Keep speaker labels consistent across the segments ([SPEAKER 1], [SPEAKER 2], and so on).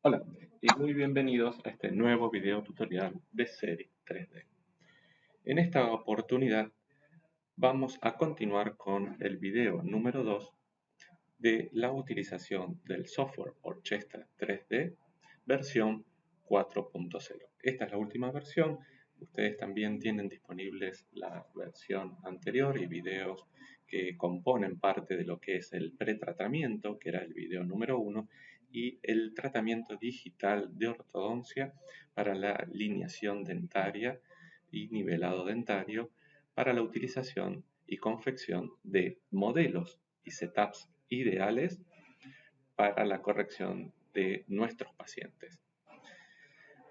[SPEAKER 1] Hola y muy bienvenidos a este nuevo video tutorial de serie 3D. En esta oportunidad vamos a continuar con el video número 2 de la utilización del software Orchestra 3D versión 4.0. Esta es la última versión. Ustedes también tienen disponibles la versión anterior y videos que componen parte de lo que es el pretratamiento, que era el video número 1, y el tratamiento digital de ortodoncia para la lineación dentaria y nivelado dentario para la utilización y confección de modelos y setups ideales para la corrección de nuestros pacientes.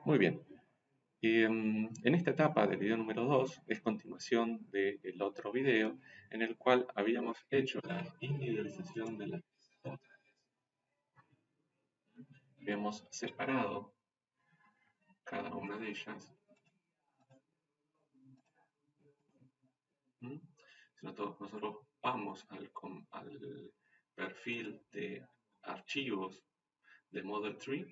[SPEAKER 1] Muy bien. En esta etapa del video número 2 es continuación del otro video en el cual habíamos hecho la individualización de las piezas. Hemos separado cada una de ellas. Si nosotros vamos al perfil de archivos de Model Tree,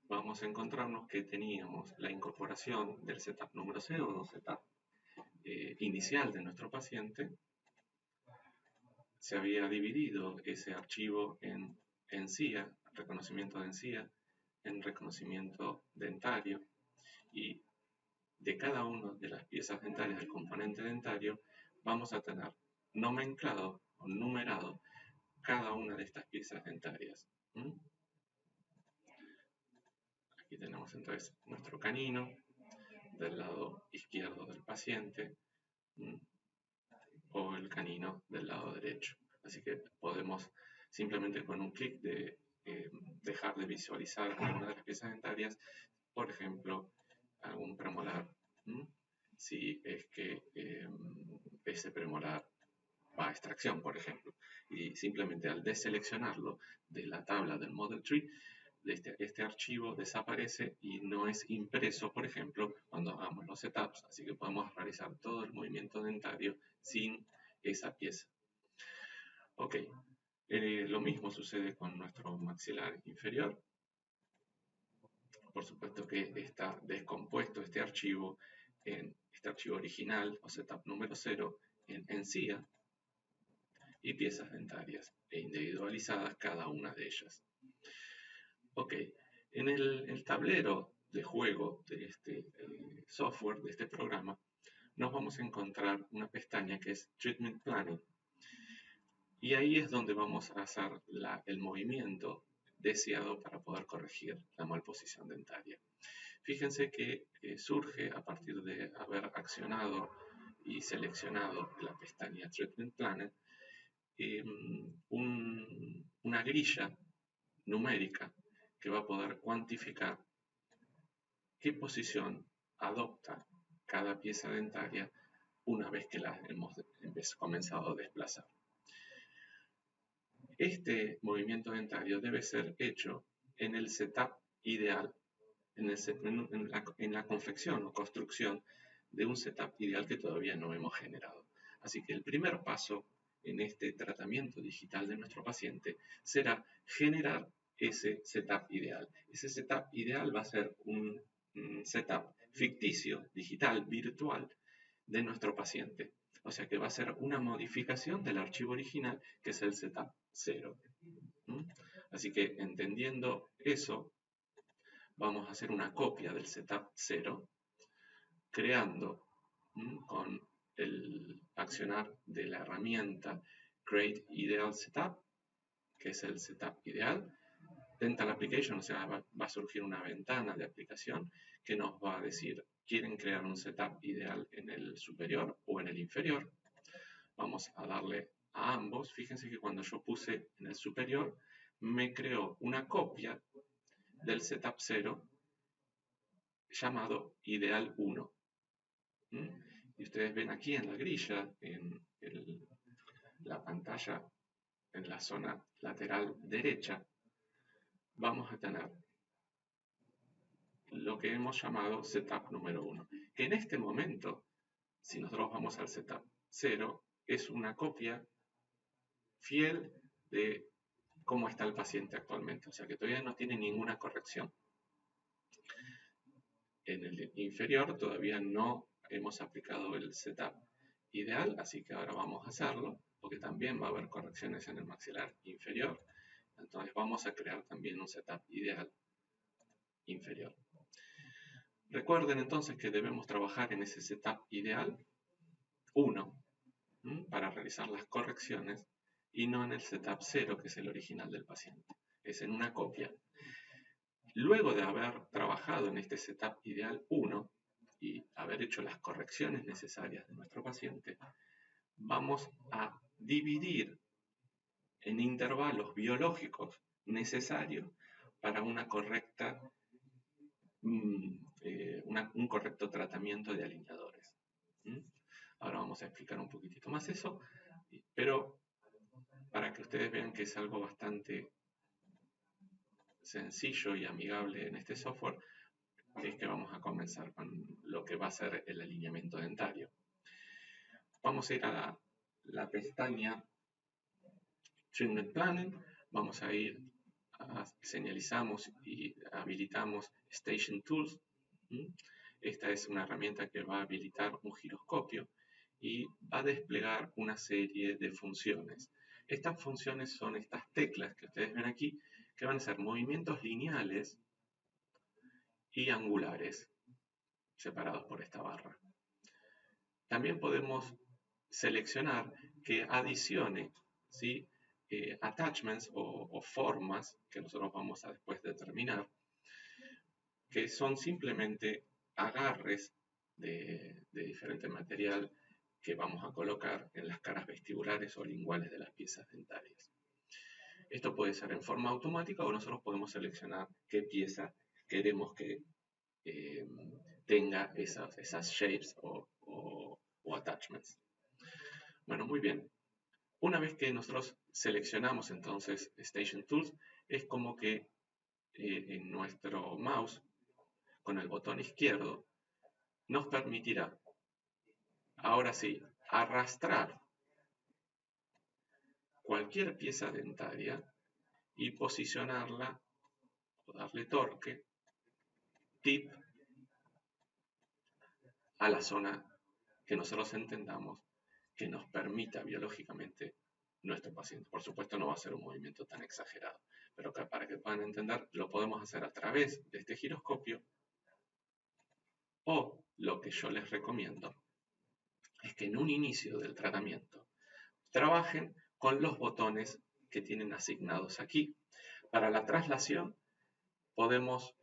[SPEAKER 1] vamos a encontrarnos que teníamos la incorporación del setup número 0, o setup inicial de nuestro paciente. Se había dividido ese archivo en encía, reconocimiento de encía, en reconocimiento dentario, y de cada una de las piezas dentarias del componente dentario vamos a tener nomenclado o numerado cada una de estas piezas dentarias. Aquí tenemos entonces nuestro canino del lado izquierdo del paciente o el canino del lado derecho. Así que podemos simplemente con un clic de dejar de visualizar alguna de las piezas dentarias, por ejemplo, algún premolar, si es que ese premolar va a extracción, por ejemplo, y simplemente al deseleccionarlo de la tabla del Model Tree, este archivo desaparece y no es impreso, por ejemplo, cuando hagamos los setups, así que podemos realizar todo el movimiento dentario sin esa pieza. Ok, lo mismo sucede con nuestro maxilar inferior. Por supuesto que está descompuesto este archivo original o setup número 0 en encía y piezas dentarias e individualizadas cada una de ellas. Ok, en el tablero de juego de este software, de este programa, nos vamos a encontrar una pestaña que es Treatment Planning. Y ahí es donde vamos a hacer el movimiento deseado para poder corregir la malposición dentaria. Fíjense que surge a partir de haber accionado y seleccionado la pestaña Treatment Planner una grilla numérica que va a poder cuantificar qué posición adopta cada pieza dentaria una vez que la hemos comenzado a desplazar. Este movimiento dentario debe ser hecho en el setup ideal, en la confección o construcción de un setup ideal que todavía no hemos generado. Así que el primer paso en este tratamiento digital de nuestro paciente será generar ese setup ideal. Ese setup ideal va a ser un setup ficticio, digital, virtual de nuestro paciente. O sea que va a ser una modificación del archivo original que es el setup 0. Así que entendiendo eso, vamos a hacer una copia del setup 0, creando con el accionar de la herramienta Create Ideal Setup, que es el setup ideal. Dental Application, o sea, va a surgir una ventana de aplicación que nos va a decir, ¿quieren crear un setup ideal en el superior o en el inferior? Vamos a darle a ambos. Fíjense que cuando yo puse en el superior, me creó una copia del setup 0 llamado ideal 1. Y ustedes ven aquí en la grilla, en la pantalla, en la zona lateral derecha, vamos a tener lo que hemos llamado setup número 1, que en este momento, si nosotros vamos al setup 0, es una copia fiel de cómo está el paciente actualmente, o sea que todavía no tiene ninguna corrección. En el inferior todavía no hemos aplicado el setup ideal, así que ahora vamos a hacerlo, porque también va a haber correcciones en el maxilar inferior. Entonces vamos a crear también un setup ideal inferior. Recuerden entonces que debemos trabajar en ese setup ideal 1 para realizar las correcciones y no en el setup 0, que es el original del paciente. Es en una copia. Luego de haber trabajado en este setup ideal 1 y haber hecho las correcciones necesarias de nuestro paciente, vamos a dividir en intervalos biológicos necesarios para una correcta, un correcto tratamiento de alineadores. Ahora vamos a explicar un poquitito más eso, pero para que ustedes vean que es algo bastante sencillo y amigable en este software, es que vamos a comenzar con lo que va a ser el alineamiento dentario. Vamos a ir a la pestaña Treatment Planning, vamos a ir señalizamos y habilitamos Station Tools. Esta es una herramienta que va a habilitar un giroscopio y va a desplegar una serie de funciones. Estas funciones son estas teclas que ustedes ven aquí, que van a ser movimientos lineales y angulares, separados por esta barra. También podemos seleccionar que adicione, ¿sí?, attachments o formas que nosotros vamos a después determinar, que son simplemente agarres de diferente material que vamos a colocar en las caras vestibulares o linguales de las piezas dentarias. Esto puede ser en forma automática o nosotros podemos seleccionar qué pieza queremos que tenga esas shapes o attachments. Bueno, muy bien. Una vez que nosotros seleccionamos entonces Station Tools, es como que en nuestro mouse, con el botón izquierdo, nos permitirá, ahora sí, arrastrar cualquier pieza dentaria y posicionarla o darle torque, tip, a la zona que nosotros entendamos que nos permita biológicamente nuestro paciente. Por supuesto no va a ser un movimiento tan exagerado, pero para que puedan entender, lo podemos hacer a través de este giroscopio, o lo que yo les recomiendo es que en un inicio del tratamiento trabajen con los botones que tienen asignados aquí. Para la traslación podemos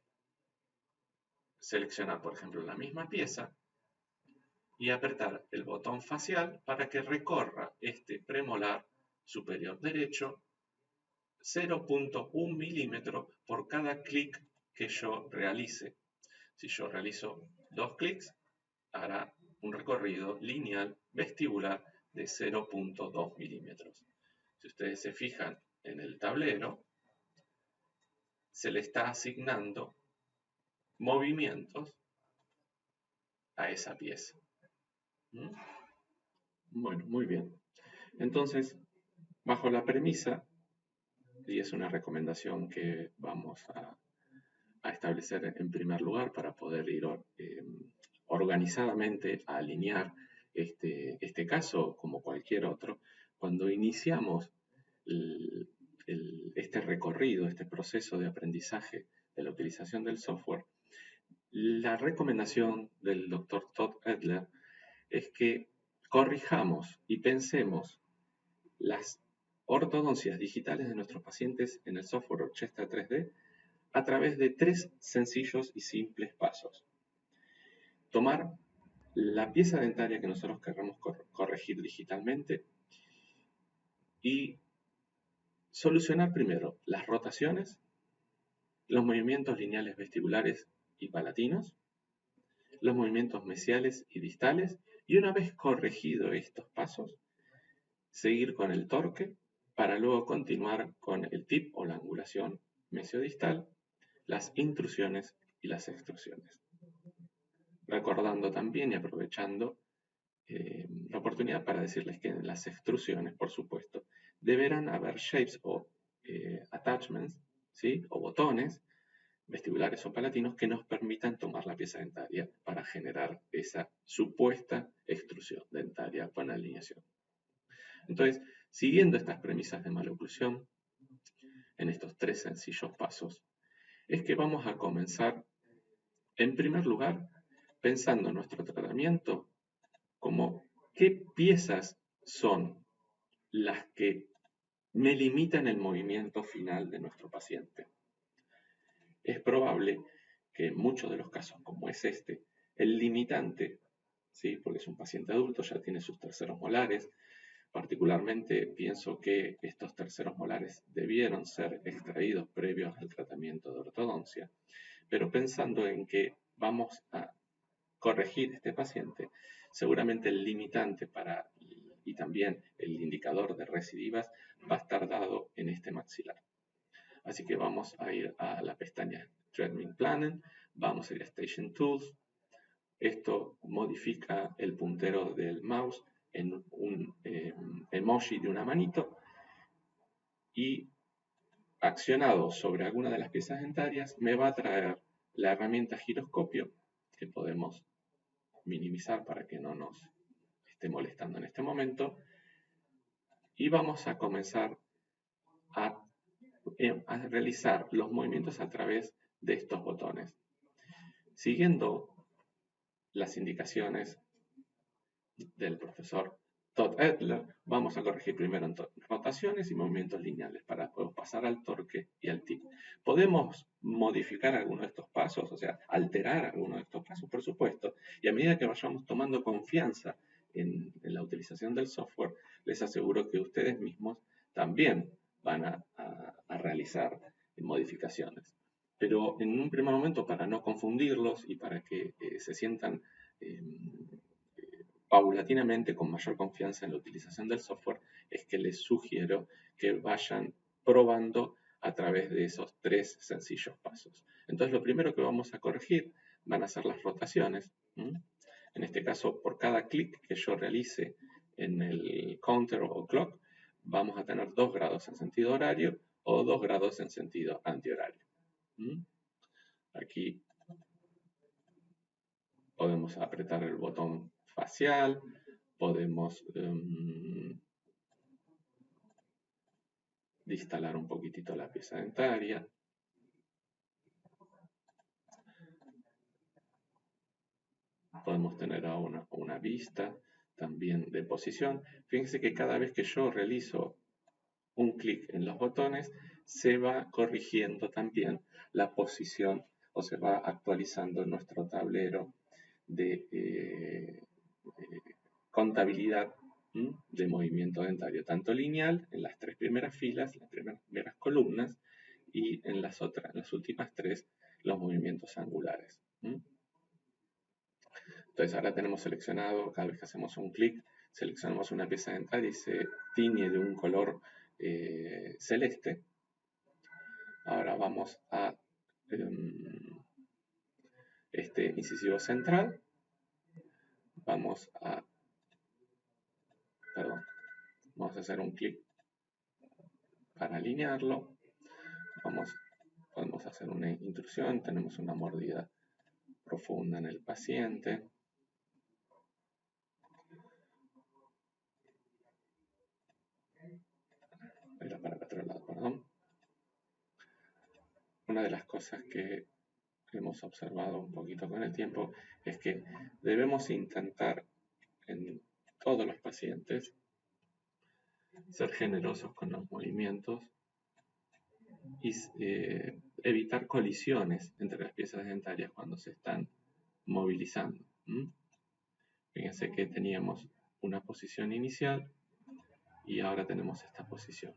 [SPEAKER 1] seleccionar, por ejemplo, la misma pieza y apretar el botón facial para que recorra este premolar superior derecho 0.1 milímetro por cada clic que yo realice. Si yo realizo 2 clics, hará un recorrido lineal vestibular de 0.2 milímetros. Si ustedes se fijan en el tablero, se le está asignando movimientos a esa pieza. Bueno, muy bien. Entonces, bajo la premisa, y es una recomendación que vamos a establecer en primer lugar para poder ir organizadamente a alinear este caso como cualquier otro, cuando iniciamos este recorrido, este proceso de aprendizaje de la utilización del software, la recomendación del Dr. Todd Edler es que corrijamos y pensemos las ortodoncias digitales de nuestros pacientes en el software Orchestra 3D a través de 3 sencillos y simples pasos. Tomar la pieza dentaria que nosotros queremos corregir digitalmente y solucionar primero las rotaciones, los movimientos lineales vestibulares y palatinos, los movimientos mesiales y distales, y una vez corregido estos pasos, seguir con el torque para luego continuar con el tip o la angulación mesiodistal, las intrusiones y las extrusiones. Recordando también y aprovechando la oportunidad para decirles que en las extrusiones, por supuesto, deberán haber shapes o attachments, ¿sí? O botones vestibulares o palatinos que nos permitan tomar la pieza dentaria para generar esa supuesta extrusión dentaria con alineación. Entonces, siguiendo estas premisas de maloclusión, en estos 3 sencillos pasos, es que vamos a comenzar, en primer lugar, pensando en nuestro tratamiento como qué piezas son las que me limitan el movimiento final de nuestro paciente. Es probable que en muchos de los casos, como es este, el limitante, ¿sí? Porque es un paciente adulto, ya tiene sus terceros molares. Particularmente pienso que estos terceros molares debieron ser extraídos previos al tratamiento de ortodoncia, pero pensando en que vamos a corregir este paciente, seguramente el limitante y también el indicador de recidivas va a estar dado en este maxilar. Así que vamos a ir a la pestaña Treatment Planning, vamos a ir a Station Tools. Esto modifica el puntero del mouse en un emoji de una manito y accionado sobre alguna de las piezas dentarias me va a traer la herramienta giroscopio que podemos minimizar para que no nos esté molestando en este momento y vamos a comenzar a realizar los movimientos a través de estos botones. Siguiendo las indicaciones del profesor Todd Edler, vamos a corregir primero en rotaciones y movimientos lineales para poder pasar al torque y al tic. ¿Podemos modificar alguno de estos pasos, o sea, alterar alguno de estos pasos? Por supuesto. Y a medida que vayamos tomando confianza en la utilización del software, les aseguro que ustedes mismos también van a realizar modificaciones. Pero en un primer momento, para no confundirlos y para que se sientan paulatinamente con mayor confianza en la utilización del software, es que les sugiero que vayan probando a través de esos 3 sencillos pasos. Entonces, lo primero que vamos a corregir van a ser las rotaciones. En este caso, por cada clic que yo realice en el counter o clock, vamos a tener 2 grados en sentido horario o 2 grados en sentido antihorario. Aquí podemos apretar el botón facial, podemos distalar un poquitito la pieza dentaria. Podemos tener una vista también de posición. Fíjense que cada vez que yo realizo un clic en los botones, se va corrigiendo también la posición o se va actualizando nuestro tablero de contabilidad de movimiento dentario, tanto lineal en las 3 primeras filas, las primeras columnas, y en las últimas 3, los movimientos angulares. Entonces ahora tenemos seleccionado, cada vez que hacemos un clic, seleccionamos una pieza dentaria y se tiñe de un color celeste. Ahora vamos a este incisivo central. Vamos a hacer un clic para alinearlo. Podemos hacer una intrusión, tenemos una mordida profunda en el paciente. Era para el otro lado, perdón. Una de las cosas que hemos observado un poquito con el tiempo es que debemos intentar en todos los pacientes ser generosos con los movimientos y evitar colisiones entre las piezas dentarias cuando se están movilizando. Fíjense que teníamos una posición inicial y ahora tenemos esta posición.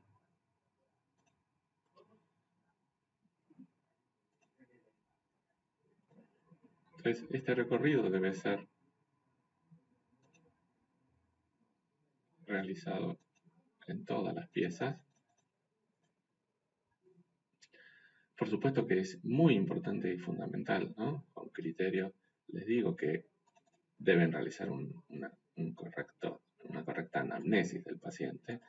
[SPEAKER 1] Entonces, este recorrido debe ser realizado en todas las piezas. Por supuesto que es muy importante y fundamental, ¿no? Con criterio les digo que deben realizar una correcta anamnesis del paciente,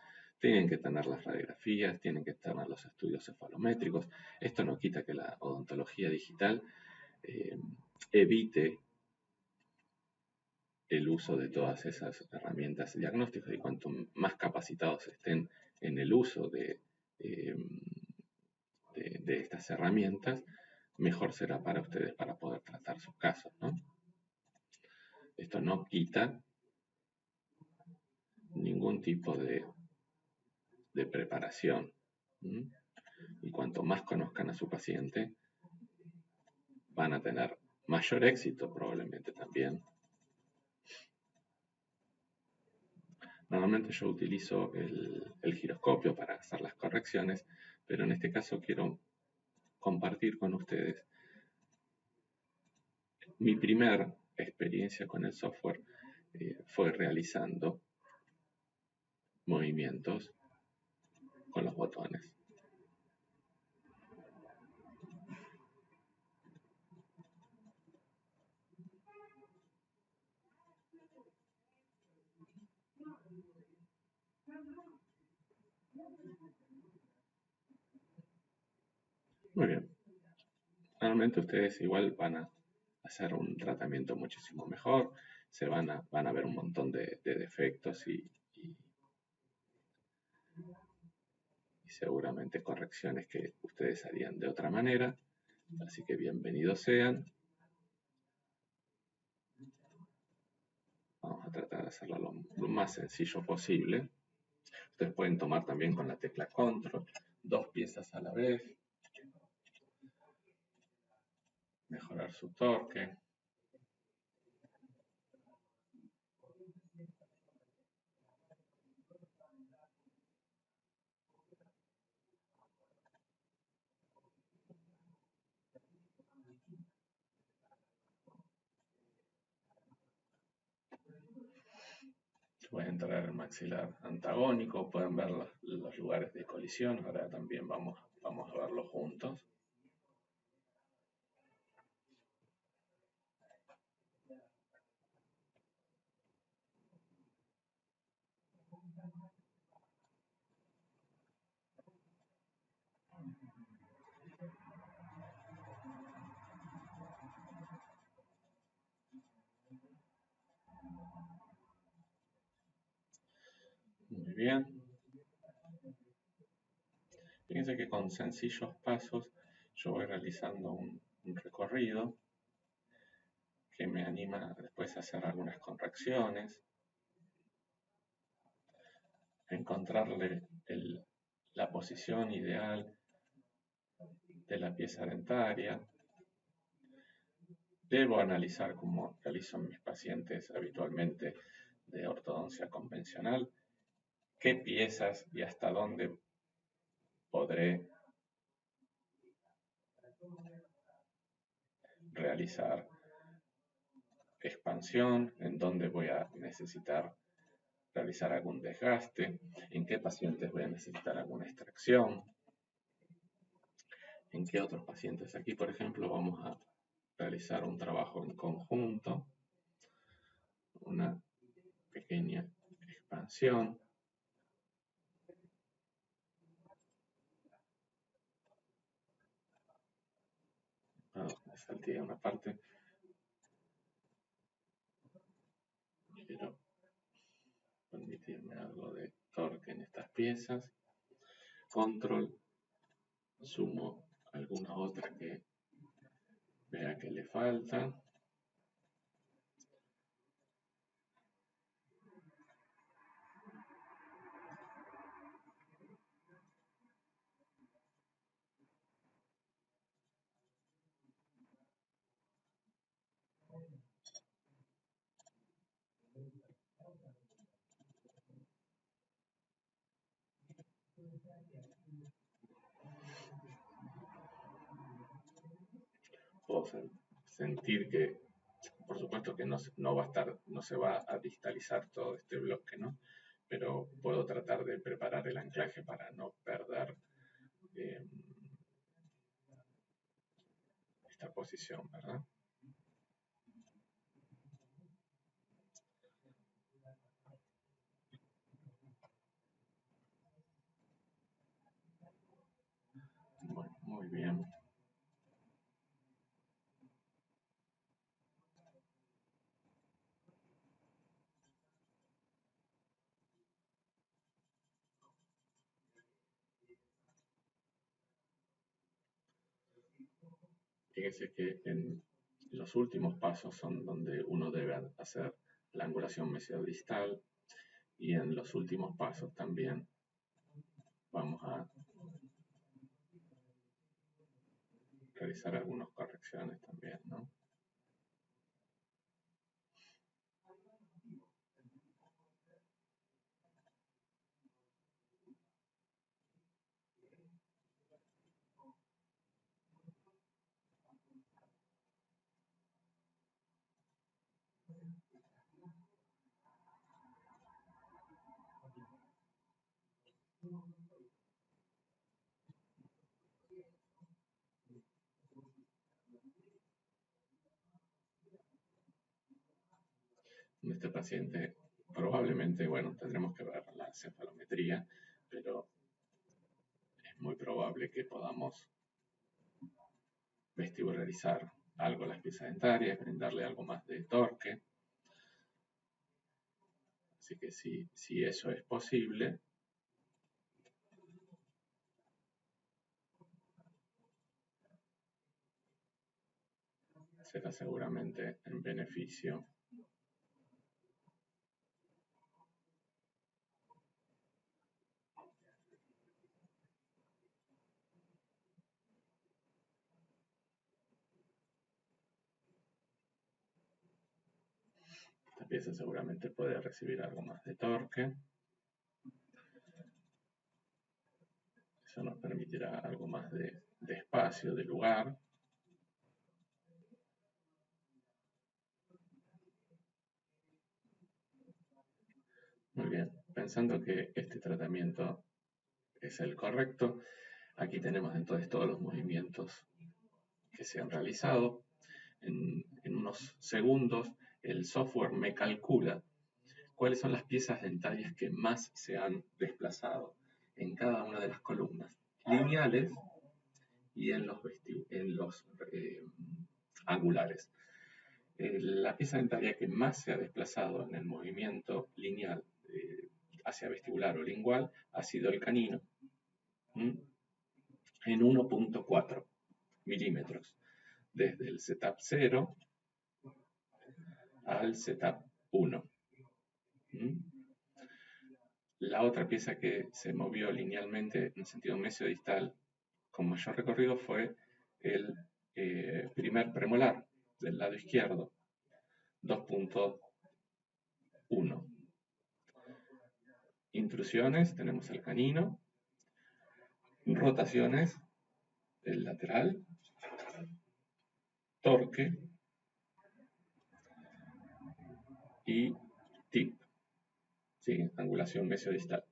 [SPEAKER 1] tienen que tener las radiografías, tienen que tener los estudios cefalométricos. Esto no quita que la odontología digital evite el uso de todas esas herramientas diagnósticas, y cuanto más capacitados estén en el uso de estas herramientas, mejor será para ustedes para poder tratar sus casos, ¿no? Esto no quita ningún tipo de preparación. Y cuanto más conozcan a su paciente, van a tener mayor éxito probablemente también. Normalmente yo utilizo el giroscopio para hacer las correcciones, pero en este caso quiero compartir con ustedes mi primera experiencia con el software. Fue realizando movimientos con los botones. Muy bien. Realmente ustedes igual van a hacer un tratamiento muchísimo mejor, van a ver un montón de defectos y seguramente correcciones que ustedes harían de otra manera. Así que bienvenidos sean. Vamos a tratar de hacerlo lo más sencillo posible. Ustedes pueden tomar también con la tecla Control 2 piezas a la vez. Mejorar su torque. Pueden entrar el maxilar antagónico, pueden ver los lugares de colisión. Ahora también vamos a verlos juntos. Muy bien. Fíjense que con sencillos pasos yo voy realizando un recorrido que me anima después a hacer algunas correcciones, encontrarle la posición ideal de la pieza dentaria. Debo analizar, como realizo en mis pacientes habitualmente de ortodoncia convencional, qué piezas y hasta dónde podré realizar expansión, en dónde voy a necesitar realizar algún desgaste, en qué pacientes voy a necesitar alguna extracción, en qué otros pacientes. Aquí, por ejemplo, vamos a realizar un trabajo en conjunto, una pequeña expansión. Me salté una parte. Quiero permitirme algo de torque en estas piezas. Control, sumo alguna otra que vea que le falta. Puedo sentir que, por supuesto que no va a estar, no se va a distalizar todo este bloque, ¿no? Pero puedo tratar de preparar el anclaje para no perder esta posición, ¿verdad? Muy bien. Fíjese que en los últimos pasos son donde uno debe hacer la angulación mesiodistal, y en los últimos pasos también vamos a realizar algunas correcciones también, ¿no? En este paciente probablemente, bueno, tendremos que ver la cefalometría, pero es muy probable que podamos vestibularizar algo las piezas dentarias, brindarle algo más de torque. Así que si eso es posible, será seguramente en beneficio. Esta pieza seguramente puede recibir algo más de torque. Eso nos permitirá algo más de espacio, de lugar. Muy bien, pensando que este tratamiento es el correcto, aquí tenemos entonces todos los movimientos que se han realizado. En unos segundos el software me calcula cuáles son las piezas dentarias que más se han desplazado en cada una de las columnas lineales y en los angulares. La pieza dentaria que más se ha desplazado en el movimiento lineal hacia vestibular o lingual ha sido el canino, en 1.4 milímetros, desde el setup 0 al setup 1. La otra pieza que se movió linealmente en sentido mesiodistal con mayor recorrido fue el primer premolar del lado izquierdo, 2.1. Intrusiones, tenemos el canino. Rotaciones, el lateral. Torque y tip, ¿sí? Angulación mesiodistal.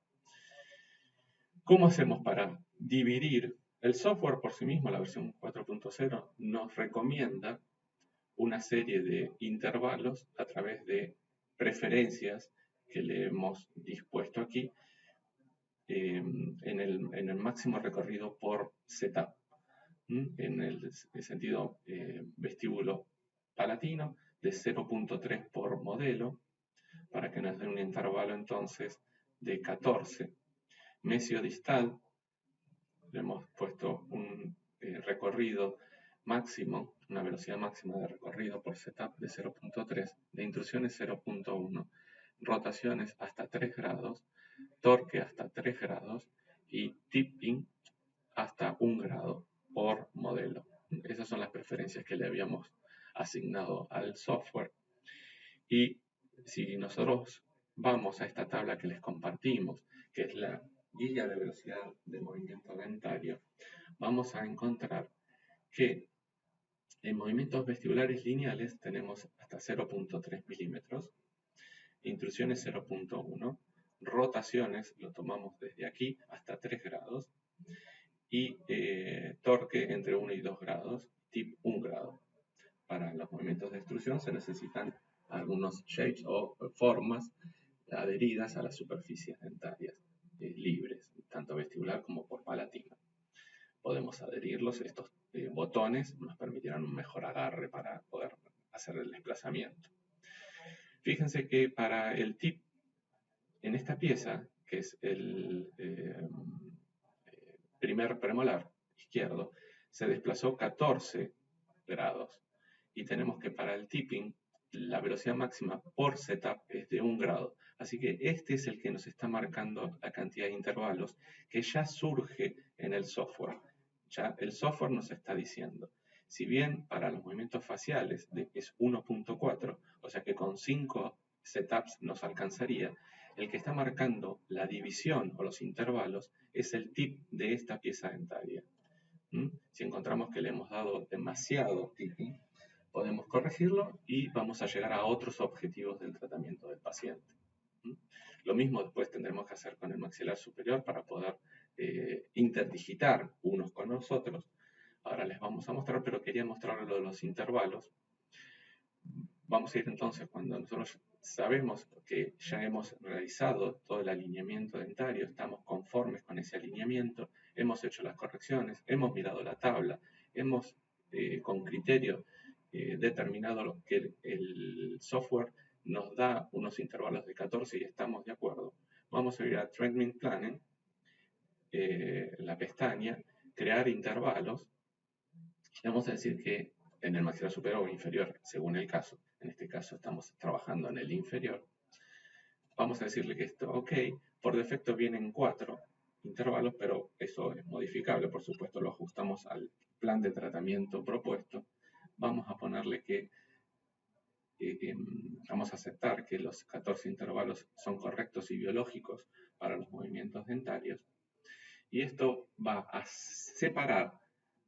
[SPEAKER 1] ¿Cómo hacemos para dividir? El software por sí mismo, la versión 4.0, nos recomienda una serie de intervalos a través de preferencias que le hemos dispuesto aquí en el máximo recorrido por setup, en el sentido vestíbulo palatino de 0.3 por modelo, para que nos dé un intervalo entonces de 14. Mesiodistal, le hemos puesto un recorrido máximo, una velocidad máxima de recorrido por setup de 0.3, de intrusiones 0.1, rotaciones hasta 3 grados, torque hasta 3 grados y tipping hasta 1 grado por modelo. Esas son las preferencias que le habíamos asignado al software. Y si nosotros vamos a esta tabla que les compartimos, que es la guía de velocidad de movimiento dentario, vamos a encontrar que en movimientos vestibulares lineales tenemos hasta 0.3 milímetros, intrusiones 0.1, rotaciones lo tomamos desde aquí hasta 3 grados, y torque entre 1 y 2 grados, tip 1 grado. Para los movimientos de extrusión se necesitan algunos shapes o formas adheridas a las superficies dentarias libres, tanto vestibular como por palatino. podemos adherirlos. Estos botones nos permitirán un mejor agarre para poder hacer el desplazamiento. Fíjense que para el tip, en esta pieza, que es el primer premolar izquierdo, se desplazó 14 grados. Y tenemos que para el tipping, la velocidad máxima por setup es de 1 grado. Así que este es el que nos está marcando la cantidad de intervalos que ya surge en el software. Ya el software nos está diciendo, si bien para los movimientos faciales es 1.4, o sea que con 5 setups nos alcanzaría, el que está marcando la división o los intervalos es el tip de esta pieza dentaria. Si encontramos que le hemos dado demasiado tipping, podemos corregirlo y vamos a llegar a otros objetivos del tratamiento del paciente. Lo mismo después tendremos que hacer con el maxilar superior para poder interdigitar unos con los otros. Ahora les vamos a mostrar, pero quería mostrarles lo de los intervalos. Vamos a ir entonces, cuando nosotros sabemos que ya hemos realizado todo el alineamiento dentario, estamos conformes con ese alineamiento, hemos hecho las correcciones, hemos mirado la tabla, hemos con criterio determinado que el software nos da unos intervalos de 14 y estamos de acuerdo. Vamos a ir a Treatment Planning, la pestaña, crear intervalos. Vamos a decir que en el maxilar superior o inferior, según el caso, en este caso estamos trabajando en el inferior, vamos a decirle que esto, ok, por defecto vienen 4 intervalos, pero eso es modificable, por supuesto lo ajustamos al plan de tratamiento propuesto. Vamos a ponerle que vamos a aceptar que los 14 intervalos son correctos y biológicos para los movimientos dentarios. Y esto va a separar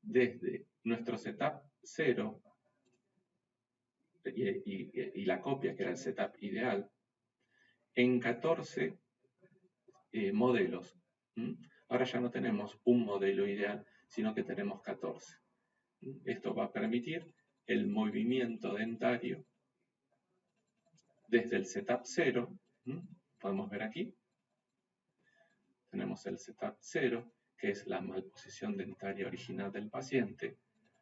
[SPEAKER 1] desde nuestro setup 0 y la copia, que era el setup ideal, en 14 modelos. Ahora ya no tenemos un modelo ideal, sino que tenemos 14. Esto va a permitir el movimiento dentario desde el setup 0. Podemos ver aquí. Tenemos el setup 0, que es la malposición dentaria original del paciente,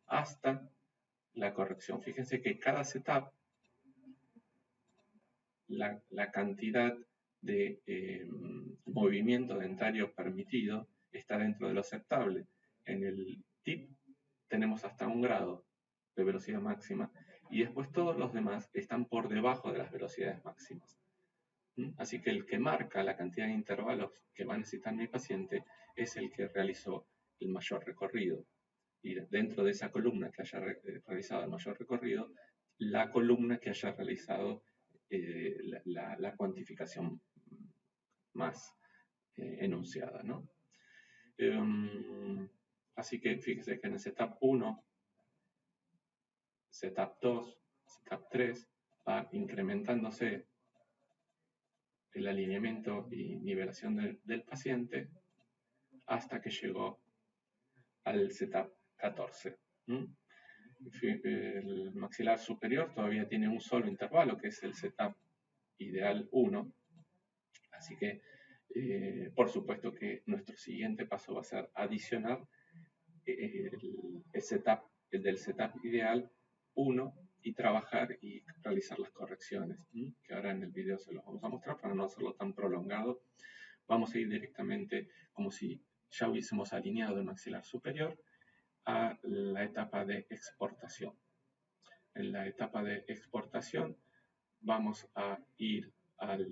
[SPEAKER 1] hasta la corrección. Fíjense que cada setup, la cantidad de movimiento dentario permitido está dentro de lo aceptable. En el tip tenemos hasta 1 grado de velocidad máxima y después todos los demás están por debajo de las velocidades máximas. Así que el que marca la cantidad de intervalos que va a necesitar mi paciente es el que realizó el mayor recorrido. Y dentro de esa columna que haya realizado el mayor recorrido, la columna que haya realizado la cuantificación más enunciada, ¿no? Así que fíjese que en el setup 1, setup 2, setup 3 va incrementándose el alineamiento y nivelación del paciente hasta que llegó al setup 14. El maxilar superior todavía tiene un solo intervalo, que es el setup ideal 1. Así que, por supuesto que nuestro siguiente paso va a ser adicionar el del setup ideal 1 y trabajar y realizar las correcciones, que ahora en el video se los vamos a mostrar para no hacerlo tan prolongado. Vamos a ir directamente como si ya hubiésemos alineado el maxilar superior a la etapa de exportación. En la etapa de exportación vamos a ir al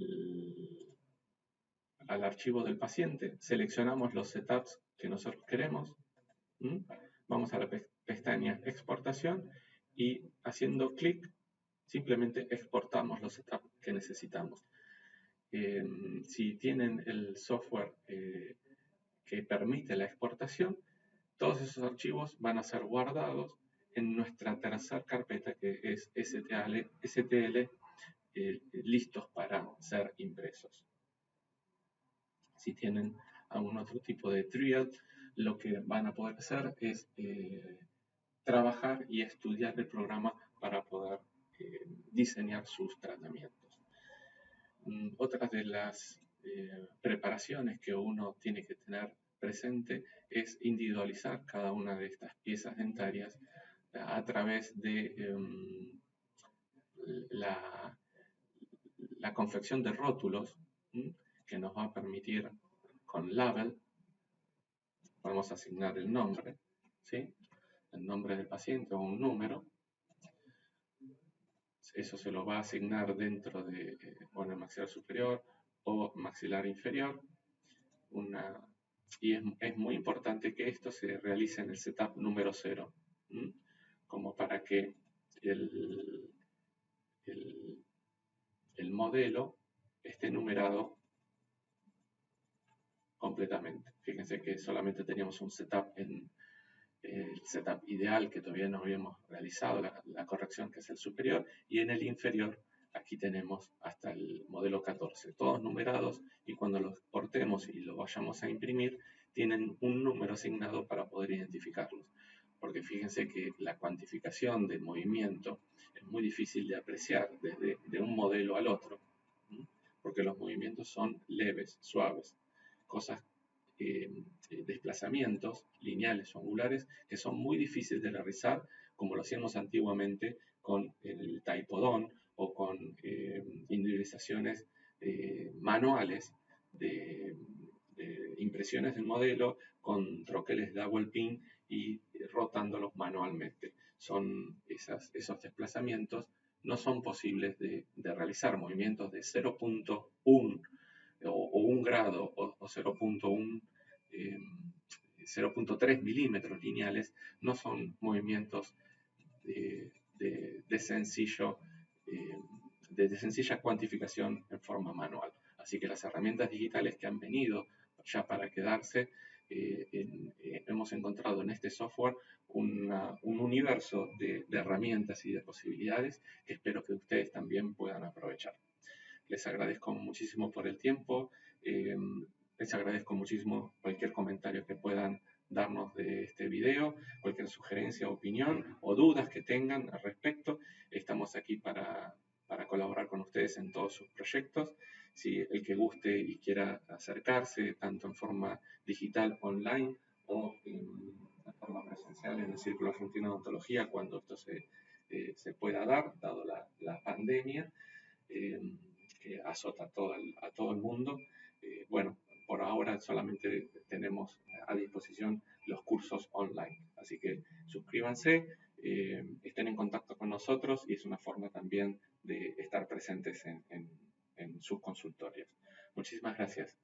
[SPEAKER 1] archivo del paciente, seleccionamos los setups que nosotros queremos, vamos a la pestaña exportación y haciendo clic simplemente exportamos los setups que necesitamos. Si tienen el software que permite la exportación, todos esos archivos van a ser guardados en nuestra tercera carpeta, que es STL listos para ser impresos. Si tienen algún otro tipo de trial, lo que van a poder hacer es trabajar y estudiar el programa para poder diseñar sus tratamientos. Otras de las preparaciones que uno tiene que tener presente es individualizar cada una de estas piezas dentarias a través de la confección de rótulos, que nos va a permitir con label, podemos asignar el nombre, ¿sí? El nombre del paciente o un número. Eso se lo va a asignar dentro de el maxilar superior o maxilar inferior. Y es muy importante que esto se realice en el setup número 0, como para que el modelo esté numerado completamente. Fíjense que solamente teníamos un setup en el setup ideal, que todavía no habíamos realizado la corrección, que es el superior, y en el inferior aquí tenemos hasta el modelo 14, todos numerados, y cuando los portemos y lo vayamos a imprimir, tienen un número asignado para poder identificarlos. Porque fíjense que la cuantificación del movimiento es muy difícil de apreciar desde de un modelo al otro, porque los movimientos son leves, suaves, cosas, desplazamientos lineales o angulares que son muy difíciles de realizar, como lo hacíamos antiguamente con el taipodón o con individualizaciones manuales de impresiones del modelo con troqueles de double pin y rotándolos manualmente. Esos desplazamientos no son posibles de realizar. Movimientos de 0.1 o 1 grado o 0.1, 0.3 milímetros lineales no son movimientos de sencilla cuantificación en forma manual. Así que las herramientas digitales que han venido ya para quedarse, hemos encontrado en este software un universo de herramientas y de posibilidades que espero que ustedes también puedan aprovechar. Les agradezco muchísimo por el tiempo, les agradezco muchísimo cualquier comentario que puedan darnos de este video, cualquier sugerencia, opinión o dudas que tengan al respecto. Estamos aquí para colaborar con ustedes en todos sus proyectos. Si el que guste y quiera acercarse, tanto en forma digital, online, o en forma presencial en el Círculo Argentino de Odontología, cuando esto se pueda dar, dado la pandemia, que azota a todo el mundo. Por ahora solamente tenemos a disposición los cursos online, así que suscríbanse, estén en contacto con nosotros y es una forma también de estar presentes en sus consultorios. Muchísimas gracias.